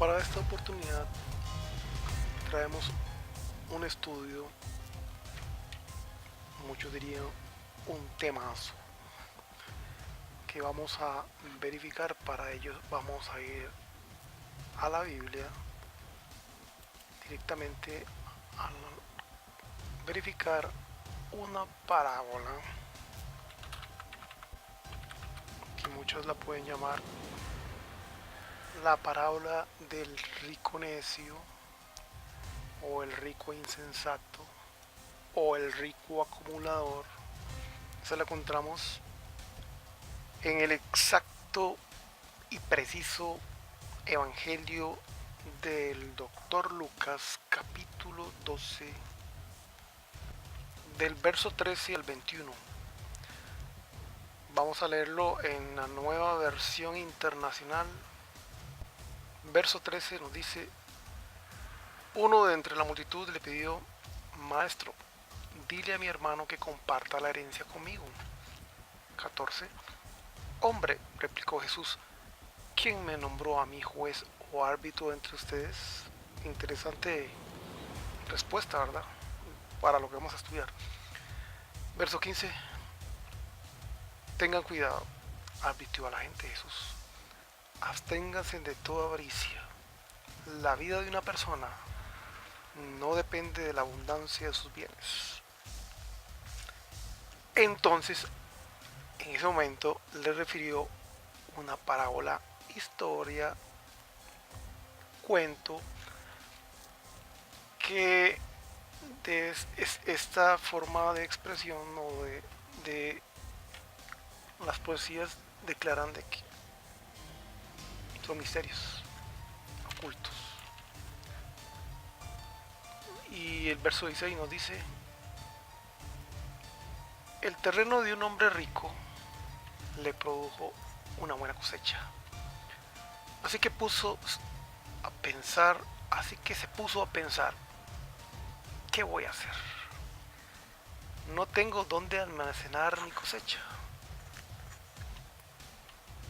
Para esta oportunidad traemos un estudio, muchos dirían un temazo, que vamos a verificar. Para ello vamos a ir a la Biblia directamente a verificar una parábola que muchos la pueden llamar la parábola del rico necio, o el rico insensato, o el rico acumulador. Esa la encontramos en el exacto y preciso Evangelio del doctor Lucas, capítulo 12, del verso 13 al 21. Vamos a leerlo en la nueva versión internacional. Verso 13 nos dice: uno de entre la multitud le pidió: Maestro, dile a mi hermano que comparta la herencia conmigo. 14. Hombre, replicó Jesús, ¿quién me nombró a mí juez o árbitro entre ustedes? Interesante respuesta, ¿verdad? Para lo que vamos a estudiar. Verso 15. Tengan cuidado, advirtió a la gente Jesús. Absténganse de toda avaricia. La vida de una persona no depende de la abundancia de sus bienes. Entonces, en ese momento le refirió una parábola, historia, cuento, que es esta forma de expresión o de las poesías declaran de que son misterios ocultos. Y el verso 16 nos dice: el terreno de un hombre rico le produjo una buena cosecha. Así que se puso a pensar, ¿qué voy a hacer? No tengo dónde almacenar mi cosecha.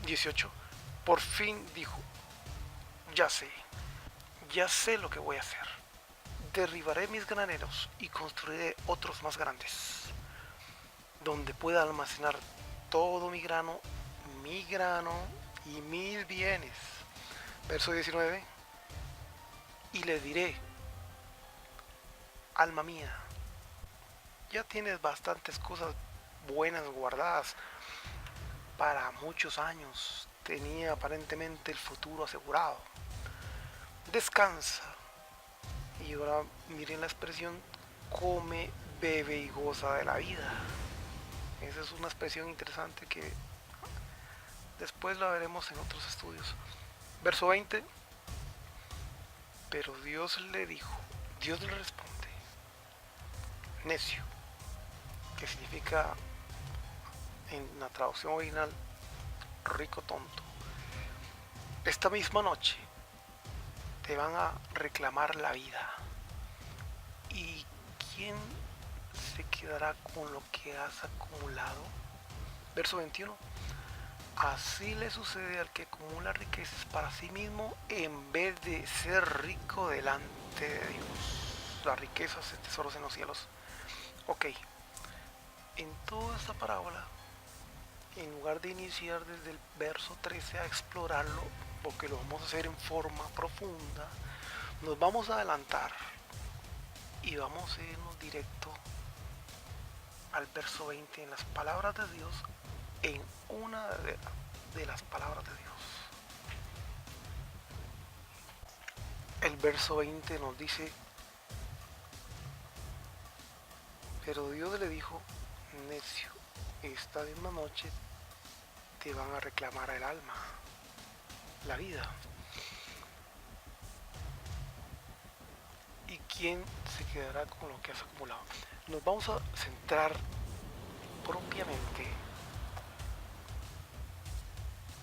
18. Por fin dijo: ya sé lo que voy a hacer. Derribaré mis graneros y construiré otros más grandes, donde pueda almacenar todo mi grano y mis bienes. Verso 19. Y le diré: alma mía, ya tienes bastantes cosas buenas guardadas para muchos años. Tenía aparentemente el futuro asegurado. Descansa. Y ahora miren la expresión: come, bebe y goza de la vida. Esa es una expresión interesante que después la veremos en otros estudios. Verso 20. Pero Dios le responde: necio, que significa en la traducción original rico tonto. Esta misma noche te van a reclamar la vida. ¿Y quién se quedará con lo que has acumulado? Verso 21. Así le sucede al que acumula riquezas para sí mismo en vez de ser rico delante de Dios. Las riquezas, tesoros en los cielos. Ok, en toda esta parábola, en lugar de iniciar desde el verso 13 a explorarlo, porque lo vamos a hacer en forma profunda, nos vamos a adelantar y vamos a irnos directo al verso 20 en las palabras de Dios, en una de las palabras de Dios. El verso 20 nos dice: pero Dios le dijo: necio, esta misma noche te van a reclamar el alma, la vida. ¿Y quién se quedará con lo que has acumulado? Nos vamos a centrar propiamente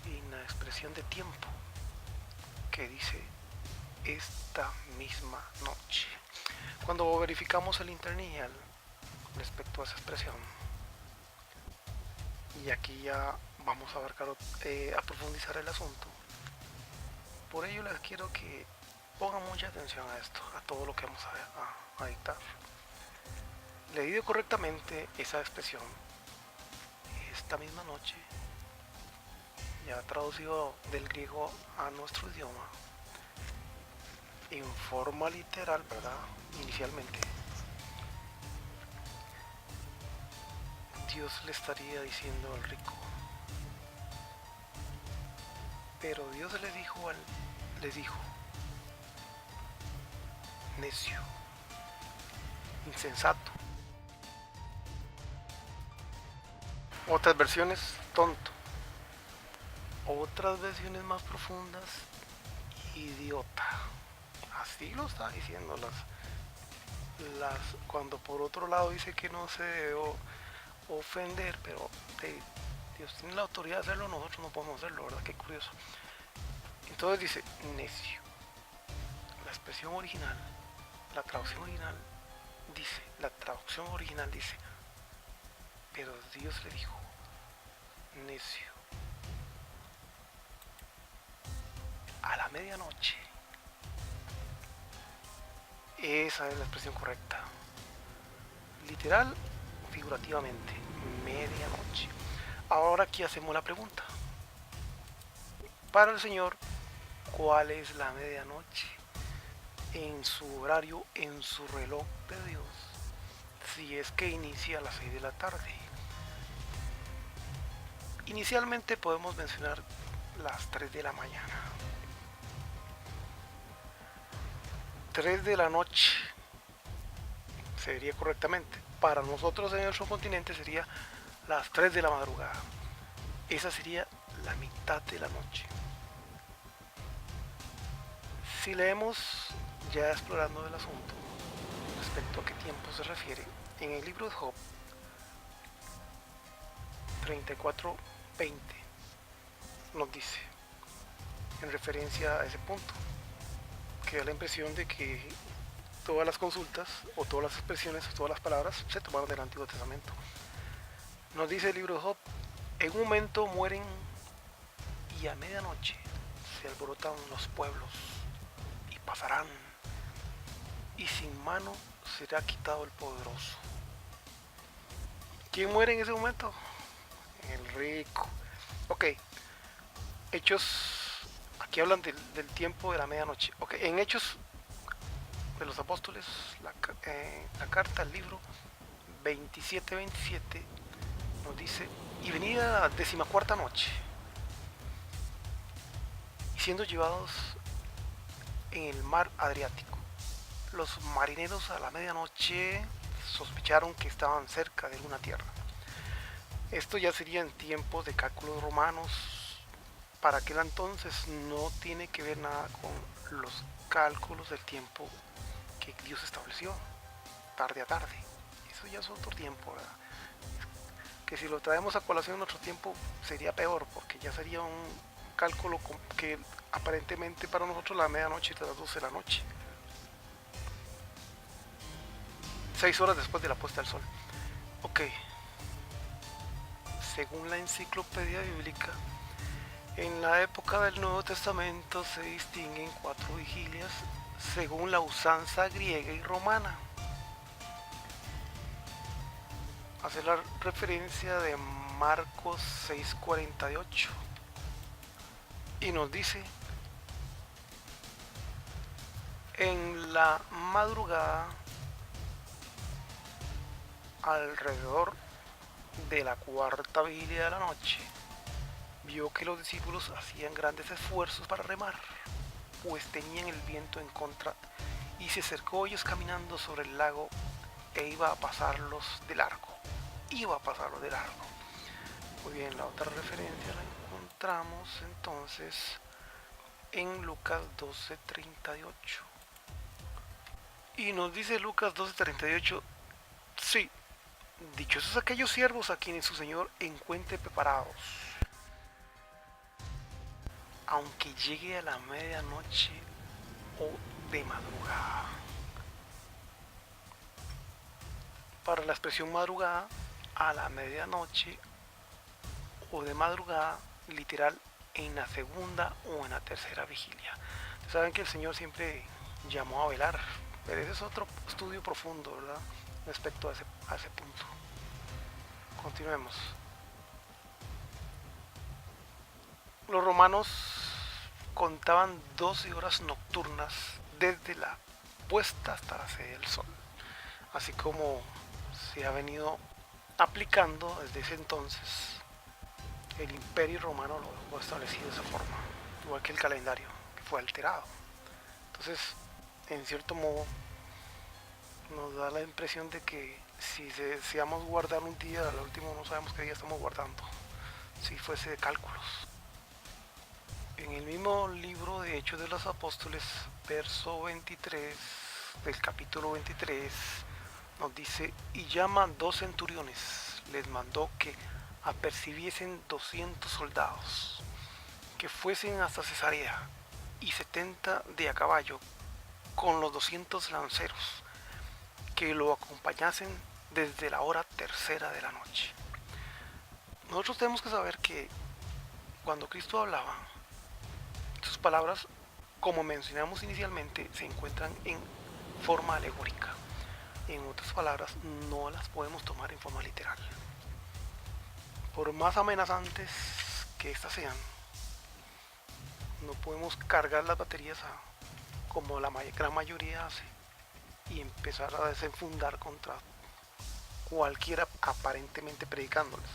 en la expresión de tiempo que dice esta misma noche. Cuando verificamos el interlineal respecto a esa expresión, y aquí ya vamos a abarcar, a profundizar el asunto, Por ello les quiero que pongan mucha atención a esto, a todo lo que vamos a dictar. Leído correctamente esa expresión, esta misma noche, ya traducido del griego a nuestro idioma, en forma literal, ¿verdad? Inicialmente, Dios le estaría diciendo al rico, pero Dios le dijo, necio, insensato. Otras versiones, tonto. Otras versiones más profundas, idiota. Así lo está diciendo cuando por otro lado dice que no se debe ofender, pero Dios tiene la autoridad de hacerlo, nosotros no podemos hacerlo, ¿verdad? Qué curioso. Entonces dice necio. La expresión original, la traducción original dice, pero Dios le dijo, necio, a la medianoche. Esa es la expresión correcta. Literal, figurativamente, medianoche. Ahora aquí hacemos la pregunta. Para el Señor, ¿cuál es la medianoche? En su horario, en su reloj de Dios, si es que inicia a las 6 de la tarde. Inicialmente podemos mencionar las 3 de la mañana. 3 de la noche sería correctamente. Para nosotros en nuestro continente sería las 3 de la madrugada. Esa sería la mitad de la noche. Si leemos, ya explorando el asunto, respecto a qué tiempo se refiere, en el libro de Job 34:20 nos dice, en referencia a ese punto, que da la impresión de que todas las consultas o todas las expresiones o todas las palabras se tomaron del Antiguo Testamento. Nos dice el libro de Job, en un momento mueren y a medianoche se alborotan los pueblos y pasarán, y sin mano será quitado el poderoso. ¿Quién muere en ese momento? El rico. Ok, Hechos, aquí hablan del tiempo de la medianoche. Ok, en Hechos de los Apóstoles, la carta, el libro 27:27 nos dice, y venida la 14ª noche, y siendo llevados en el mar Adriático, los marineros a la medianoche sospecharon que estaban cerca de alguna tierra. Esto ya sería en tiempos de cálculos romanos. Para aquel entonces no tiene que ver nada con los cálculos del tiempo que Dios estableció, tarde a tarde. Eso ya es otro tiempo, ¿verdad? Que si lo traemos a colación en nuestro tiempo sería peor, porque ya sería un cálculo que aparentemente para nosotros la medianoche es las 12 de la noche. 6 horas después de la puesta del sol. Ok. Según la enciclopedia bíblica, en la época del Nuevo Testamento se distinguen 4 vigilias según la usanza griega y romana. Hace la referencia de Marcos 6:48 y nos dice, en la madrugada, alrededor de la 4ª vigilia de la noche, vio que los discípulos hacían grandes esfuerzos para remar, pues tenían el viento en contra, y se acercó a ellos caminando sobre el lago e iba a pasarlos de largo. Muy bien, la otra referencia la encontramos entonces en Lucas 12:38. Y nos dice Lucas 12:38, sí, dichosos aquellos siervos a quienes su Señor encuentre preparados, aunque llegue a la medianoche o de madrugada. Para la expresión madrugada, a la medianoche o de madrugada, literal, en la segunda o en la tercera vigilia. Saben que el Señor siempre llamó a velar, pero ese es otro estudio profundo, ¿verdad? Respecto a ese punto. Continuemos. Los romanos contaban 12 horas nocturnas desde la puesta hasta la salida del sol, así como se ha venido aplicando desde ese entonces. El imperio romano lo dejó establecido de esa forma, igual que el calendario, que fue alterado. Entonces, en cierto modo, nos da la impresión de que si deseamos guardar un día, al último no sabemos qué día estamos guardando, si fuese de cálculos. En el mismo libro de Hechos de los Apóstoles, verso 23 del capítulo 23, nos dice: y llama 2 centuriones, les mandó que apercibiesen 200 soldados, que fuesen hasta Cesarea, y 70 de a caballo, con los 200 lanceros, que lo acompañasen desde la hora tercera de la noche. Nosotros tenemos que saber que cuando Cristo hablaba, sus palabras, como mencionamos inicialmente, se encuentran en forma alegórica. En otras palabras, no las podemos tomar en forma literal. Por más amenazantes que éstas sean, no podemos cargar las baterías como la gran mayoría hace y empezar a desenfundar contra cualquiera aparentemente predicándoles.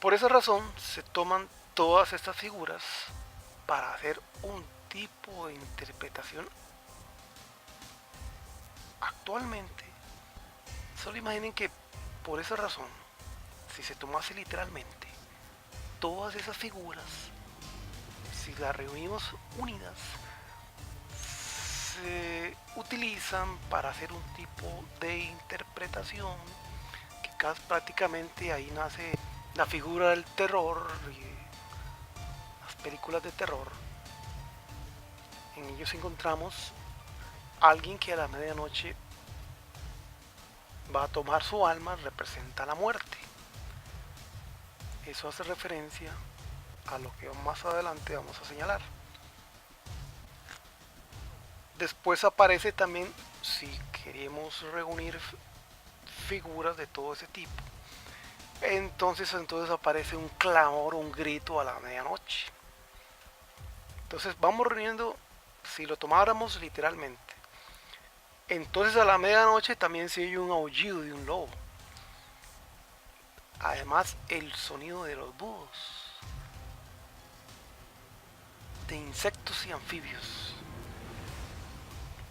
Por esa razón se toman todas estas figuras para hacer un tipo de interpretación. Actualmente, solo imaginen que por esa razón, si se tomase literalmente todas esas figuras, si las reunimos unidas, se utilizan para hacer un tipo de interpretación que prácticamente ahí nace la figura del terror y las películas de terror. En ellos encontramos a alguien que a la medianoche va a tomar su alma, representa la muerte. Eso hace referencia a lo que más adelante vamos a señalar. Después aparece también, si queremos reunir figuras de todo ese tipo, entonces aparece un clamor, un grito a la medianoche. Entonces vamos reuniendo, si lo tomáramos literalmente, entonces a la medianoche también se oye un aullido de un lobo. Además, el sonido de los búhos, de insectos y anfibios,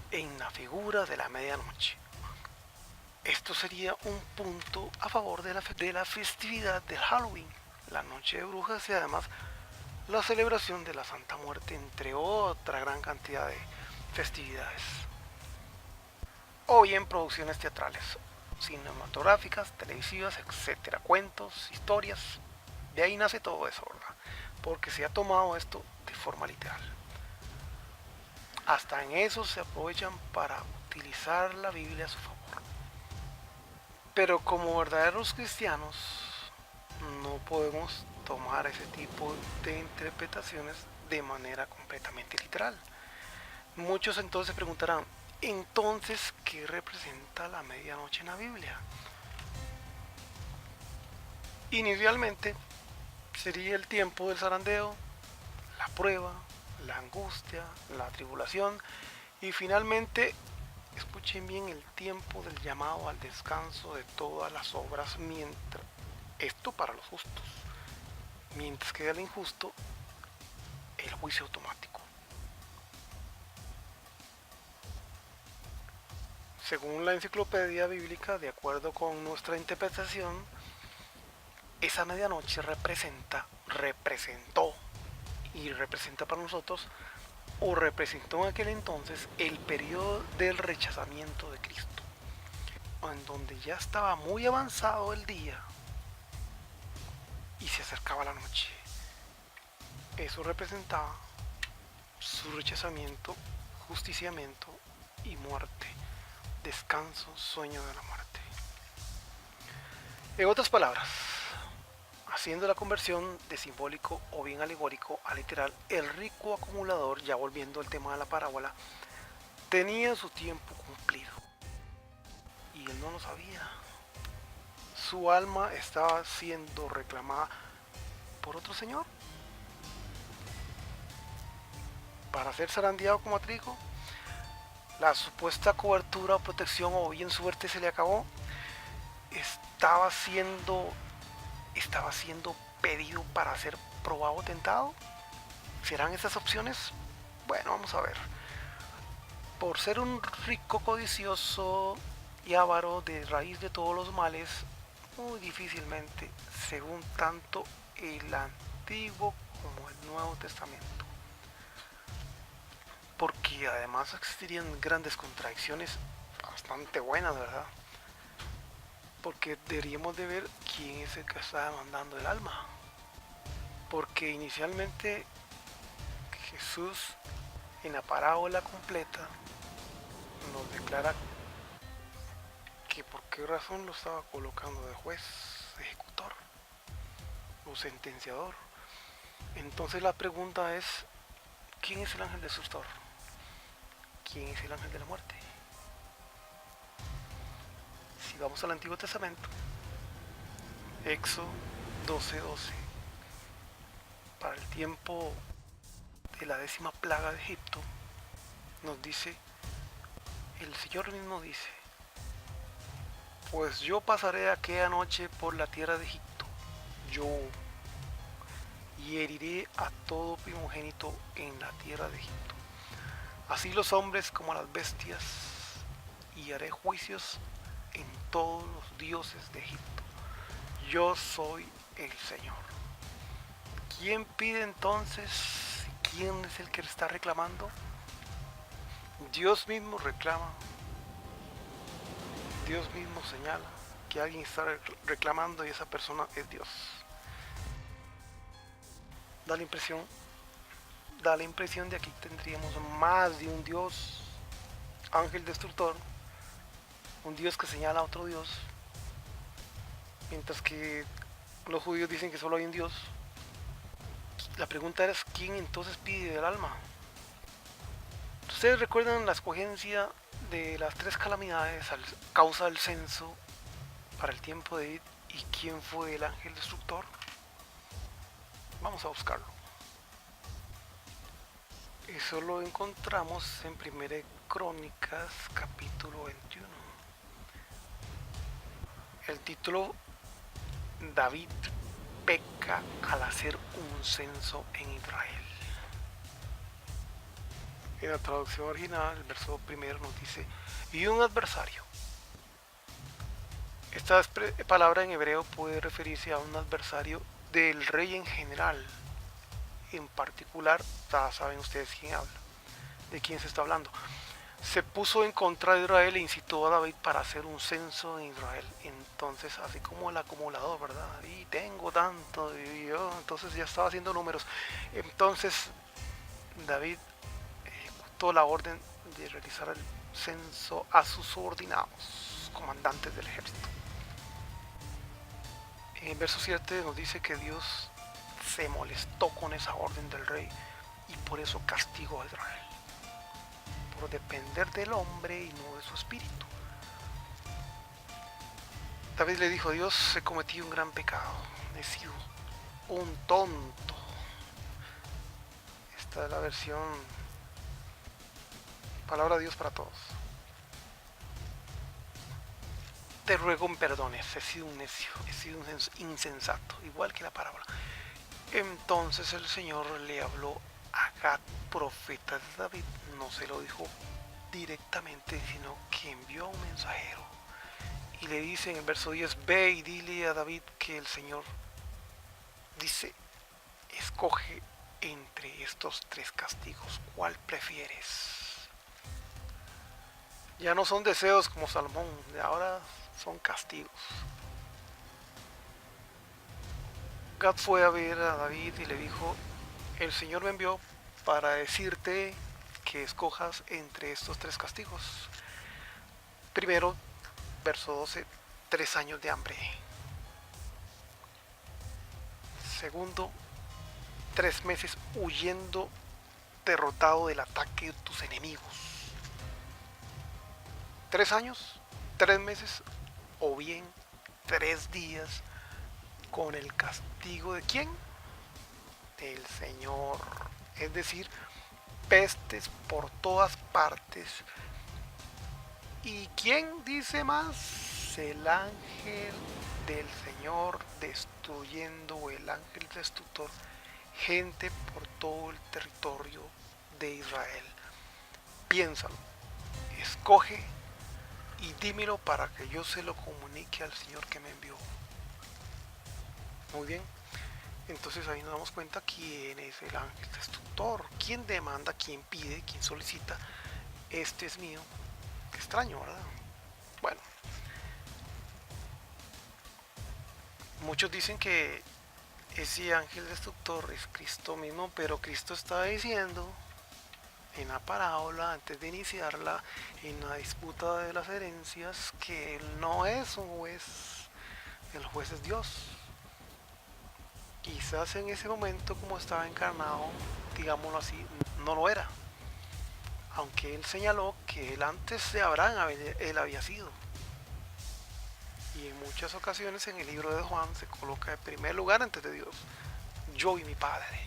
en la figura de la medianoche. Esto sería un punto a favor de la festividad del Halloween, la noche de brujas, y además la celebración de la Santa Muerte, entre otra gran cantidad de festividades. O bien producciones teatrales, cinematográficas, televisivas, etcétera, cuentos, historias. De ahí nace todo eso, ¿verdad? Porque se ha tomado esto de forma literal. Hasta en eso se aprovechan para utilizar la Biblia a su favor. Pero como verdaderos cristianos no podemos tomar ese tipo de interpretaciones de manera completamente literal. Muchos entonces preguntarán, entonces, ¿qué representa la medianoche en la Biblia? Inicialmente sería el tiempo del zarandeo, la prueba, la angustia, la tribulación y finalmente, escuchen bien, el tiempo del llamado al descanso de todas las obras, mientras esto para los justos, mientras que el injusto, el juicio automático. Según la enciclopedia bíblica, de acuerdo con nuestra interpretación, esa medianoche representó y representa para nosotros, o representó en aquel entonces, el periodo del rechazamiento de Cristo, en donde ya estaba muy avanzado el día y se acercaba la noche. Eso representaba su rechazamiento, justiciamiento y muerte, descanso, sueño de la muerte. En otras palabras, haciendo la conversión de simbólico o bien alegórico a literal, el rico acumulador, ya volviendo al tema de la parábola, tenía su tiempo cumplido y él no lo sabía. Su alma estaba siendo reclamada por otro señor para ser zarandeado como a trigo. La supuesta cobertura o protección o bien suerte se le acabó. Estaba siendo pedido para ser probado o tentado. ¿Serán esas opciones? Bueno, vamos a ver. Por ser un rico codicioso y avaro de raíz de todos los males, muy difícilmente, según tanto el Antiguo como el Nuevo Testamento. Porque además existirían grandes contradicciones bastante buenas, ¿verdad? Porque deberíamos de ver quién es el que está demandando el alma. Porque inicialmente Jesús en la parábola completa nos declara que por qué razón lo estaba colocando de juez, ejecutor o sentenciador. Entonces la pregunta es, ¿quién es el ángel destructor? ¿Quién es el ángel de la muerte? Si vamos al Antiguo Testamento, Éxodo 12:12, para el tiempo de la 10ª plaga de Egipto, nos dice, el Señor mismo dice, pues yo pasaré aquella noche por la tierra de Egipto, yo, y heriré a todo primogénito en la tierra de Egipto, así los hombres como las bestias, y haré juicios en todos los dioses de Egipto. Yo soy el Señor. ¿Quién pide entonces? ¿Quién es el que está reclamando? Dios mismo reclama. Dios mismo señala que alguien está reclamando y esa persona es Dios. Da la impresión de que aquí tendríamos más de un Dios, ángel destructor, un Dios que señala a otro Dios, mientras que los judíos dicen que solo hay un Dios. La pregunta es, ¿quién entonces pide el alma? ¿Ustedes recuerdan la escogencia de las 3 calamidades a causa del censo para el tiempo de David y quién fue el ángel destructor? Vamos a buscarlo. Eso lo encontramos en 1 Crónicas capítulo 21. El título, David peca al hacer un censo en Israel. En la traducción original, el verso primero nos dice, y un adversario. Esta palabra en hebreo puede referirse a un adversario del rey en general. En particular, ya saben ustedes quién habla, de quién se está hablando. Se puso en contra de Israel e incitó a David para hacer un censo en Israel. Entonces, así como el acumulador, ¿verdad? Y tengo tanto, y yo, entonces ya estaba haciendo números. Entonces, David ejecutó la orden de realizar el censo a sus subordinados, comandantes del ejército. En el verso 7 nos dice que Dios se molestó con esa orden del rey y por eso castigó a Israel, por depender del hombre y no de su espíritu. David le dijo a Dios, he cometido un gran pecado, he sido un tonto. Esta es la versión Palabra de Dios para todos. Te ruego me perdones, he sido un necio, he sido un insensato, igual que la parábola. Entonces el Señor le habló a Gad, profeta de David, no se lo dijo directamente, sino que envió a un mensajero. Y le dice en el verso 10, ve y dile a David que el Señor dice, escoge entre estos 3 castigos, ¿cuál prefieres? Ya no son deseos como Salomón, de ahora son castigos. Gad fue a ver a David y le dijo, el Señor me envió para decirte que escojas entre estos 3 castigos. Primero, verso 12, 3 años de hambre. Segundo, 3 meses huyendo derrotado del ataque de tus enemigos. 3 años, 3 meses o bien 3 días con el castigo de ¿quién? Del Señor. Es decir, pestes por todas partes. ¿Y quién dice más? El ángel del Señor destruyendo, el ángel destructor, gente por todo el territorio de Israel. Piénsalo, escoge y dímelo para que yo se lo comunique al Señor que me envió. Muy bien, entonces ahí nos damos cuenta quién es el ángel destructor, quién demanda, quién pide, quién solicita. Este es mío. Qué extraño, ¿verdad? Bueno, muchos dicen que ese ángel destructor es Cristo mismo, pero Cristo está diciendo en la parábola, antes de iniciarla, en la disputa de las herencias, que él no es un juez, el juez es Dios. Quizás en ese momento, como estaba encarnado, digámoslo así, no lo era, aunque él señaló que él antes de Abraham él había sido. Y en muchas ocasiones en el libro de Juan se coloca en primer lugar antes de Dios, yo y mi Padre.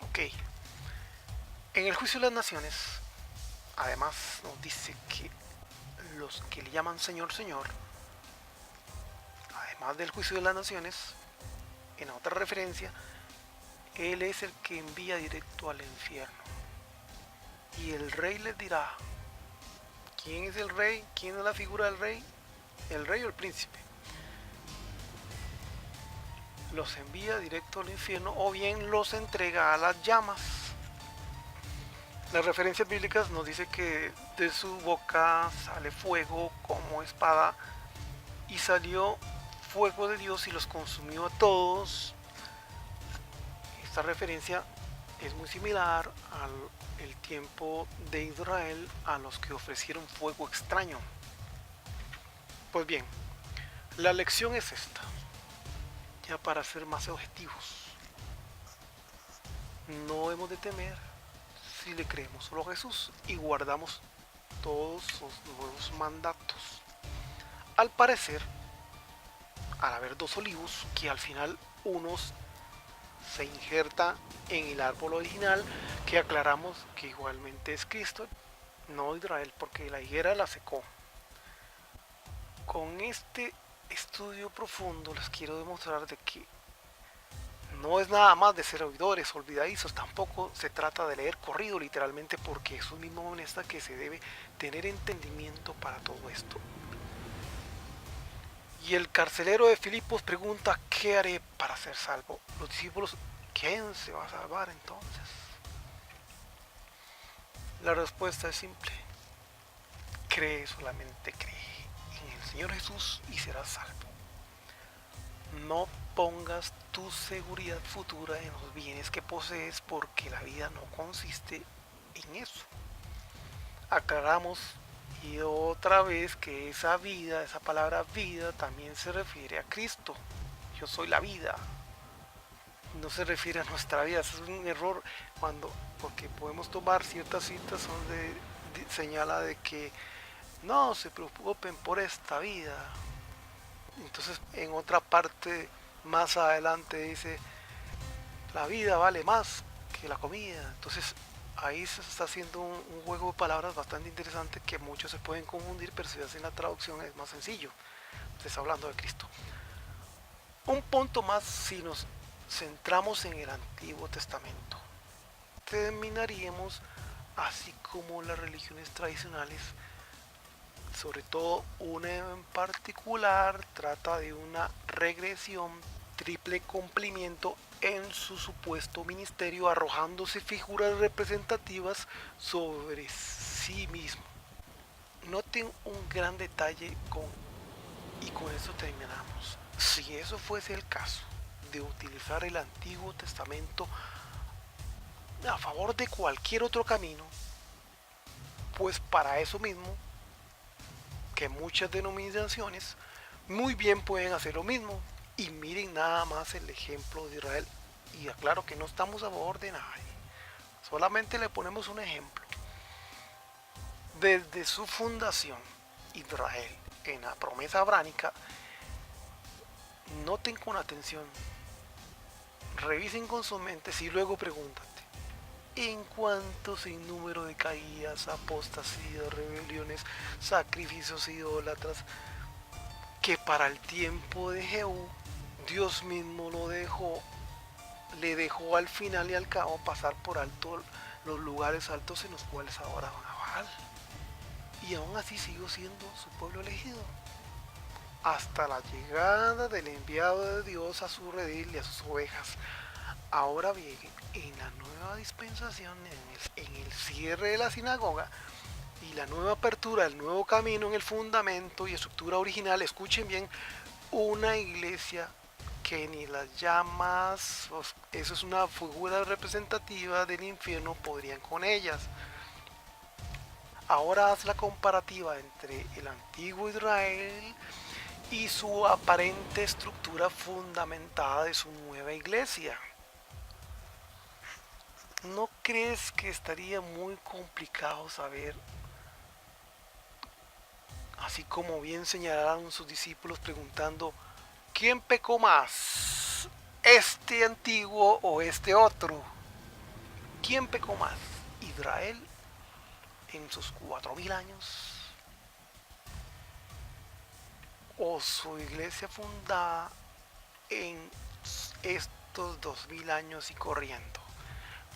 Ok. En el juicio de las naciones, además nos dice que los que le llaman Señor, Señor, además del juicio de las naciones, en otra referencia, Él es el que envía directo al infierno. Y el rey les dirá, ¿quién es el rey? ¿Quién es la figura del rey? ¿El rey o el príncipe? Los envía directo al infierno o bien los entrega a las llamas. Las referencias bíblicas nos dice que de su boca sale fuego como espada y salió fuego de Dios y los consumió a todos. Esta referencia es muy similar al tiempo de Israel a los que ofrecieron fuego extraño. Pues bien, la lección es esta, ya para ser más objetivos. No hemos de temer si le creemos solo a Jesús y guardamos todos sus nuevos mandatos. Al parecer, al haber dos olivos, que al final unos se injerta en el árbol original, que aclaramos que igualmente es Cristo, no Israel, porque la higuera la secó. Con este estudio profundo les quiero demostrar de que no es nada más de ser oidores olvidadizos, tampoco se trata de leer corrido literalmente, porque eso mismo honesta que se debe tener entendimiento para todo esto. Y el carcelero de Filipos pregunta, ¿qué haré para ser salvo? Los discípulos, ¿quién se va a salvar entonces? La respuesta es simple, cree, solamente cree en el Señor Jesús y serás salvo. No pongas tu seguridad futura en los bienes que posees, porque la vida no consiste en eso. Aclaramos y otra vez que esa vida, esa palabra vida, también se refiere a Cristo. Yo soy la vida. No se refiere a nuestra vida. Eso es un error porque podemos tomar ciertas citas donde señala de que no se preocupen por esta vida. Entonces en otra parte más adelante dice la vida vale más que la comida. Entonces ahí se está haciendo un juego de palabras bastante interesante que muchos se pueden confundir, pero si hacen la traducción es más sencillo. Está hablando de Cristo. Un punto más si nos centramos en el Antiguo Testamento. Terminaríamos así como las religiones tradicionales, sobre todo una en particular trata de una regresión, triple cumplimiento en su supuesto ministerio, arrojándose figuras representativas sobre sí mismo. Noten un gran detalle y con eso terminamos. Si eso fuese el caso de utilizar el Antiguo Testamento a favor de cualquier otro camino, pues para eso mismo que muchas denominaciones muy bien pueden hacer lo mismo, Y miren nada más el ejemplo de Israel. Y aclaro que no estamos a favor de nadie. Solamente le ponemos un ejemplo. Desde su fundación, Israel, en la promesa abránica, noten con atención, revisen con sus mentes y luego pregúntate, ¿en cuánto sinnúmero de caídas, apostasías, rebeliones, sacrificios idólatras, que para el tiempo de Jehú, Dios mismo le dejó al final y al cabo pasar por alto los lugares altos en los cuales ahora van a Baal? Y aún así siguió siendo su pueblo elegido. Hasta la llegada del enviado de Dios a su redil y a sus ovejas. Ahora bien, en la nueva dispensación, en el cierre de la sinagoga y la nueva apertura, el nuevo camino en el fundamento y estructura original, escuchen bien, una iglesia que ni las llamas, eso es una figura representativa del infierno, podrían con ellas. Ahora haz la comparativa entre el antiguo Israel y su aparente estructura fundamentada de su nueva iglesia. ¿No crees que estaría muy complicado saber, así como bien señalaron sus discípulos preguntando, ¿quién pecó más? ¿Este antiguo o este otro? ¿Quién pecó más? ¿Israel en sus 4000 años? ¿O su iglesia fundada en estos 2000 años y corriendo?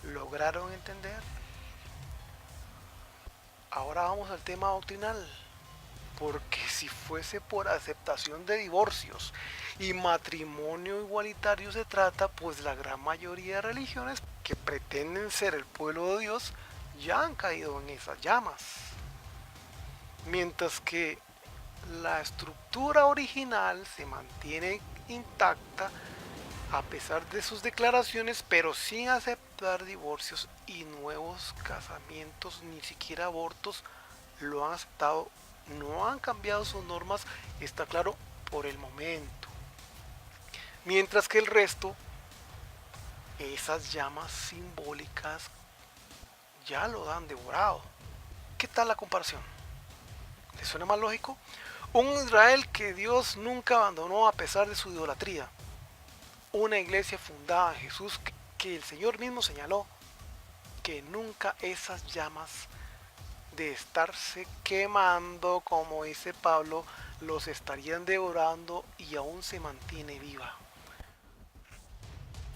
¿Lograron entender? Ahora vamos al tema doctrinal. Porque si fuese por aceptación de divorcios y matrimonio igualitario se trata, pues la gran mayoría de religiones que pretenden ser el pueblo de Dios ya han caído en esas llamas. Mientras que la estructura original se mantiene intacta a pesar de sus declaraciones, pero sin aceptar divorcios y nuevos casamientos, ni siquiera abortos lo han aceptado. No han cambiado sus normas, está claro, por el momento. Mientras que el resto, esas llamas simbólicas, ya lo han devorado. ¿Qué tal la comparación? ¿Les suena más lógico? Un Israel que Dios nunca abandonó a pesar de su idolatría. Una iglesia fundada en Jesús que el Señor mismo señaló que nunca esas llamas de estarse quemando, como dice Pablo, los estarían devorando y aún se mantiene viva.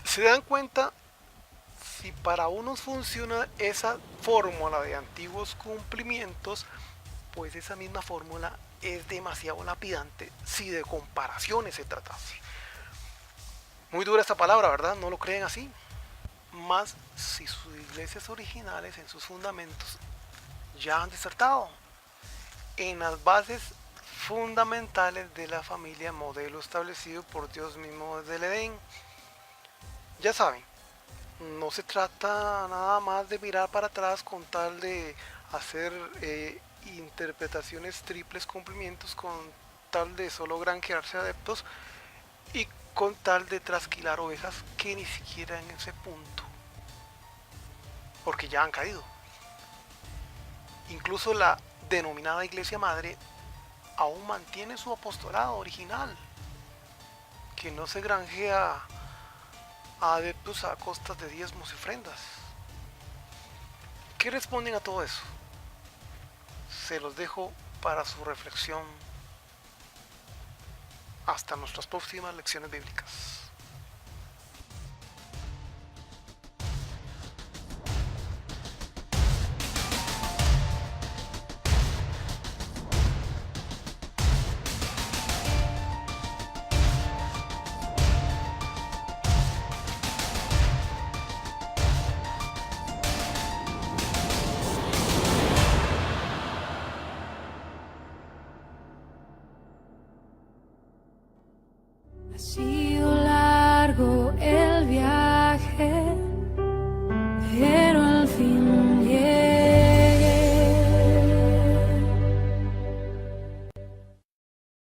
¿Se dan cuenta? Si para unos funciona esa fórmula de antiguos cumplimientos, pues esa misma fórmula es demasiado lapidante si de comparaciones se tratase. Muy dura esta palabra, ¿verdad? ¿No lo creen así? Más si sus iglesias originales en sus fundamentos ya han desertado en las bases fundamentales de la familia, modelo establecido por Dios mismo desde el Edén. Ya saben, no se trata nada más de mirar para atrás con tal de hacer interpretaciones triples cumplimientos, con tal de solo granjearse adeptos y con tal de trasquilar ovejas que ni siquiera en ese punto, porque ya han caído. Incluso la denominada Iglesia Madre aún mantiene su apostolado original, que no se granjea a adeptos a costas de diezmos y ofrendas. ¿Qué responden a todo eso? Se los dejo para su reflexión. Hasta nuestras próximas lecciones bíblicas. Así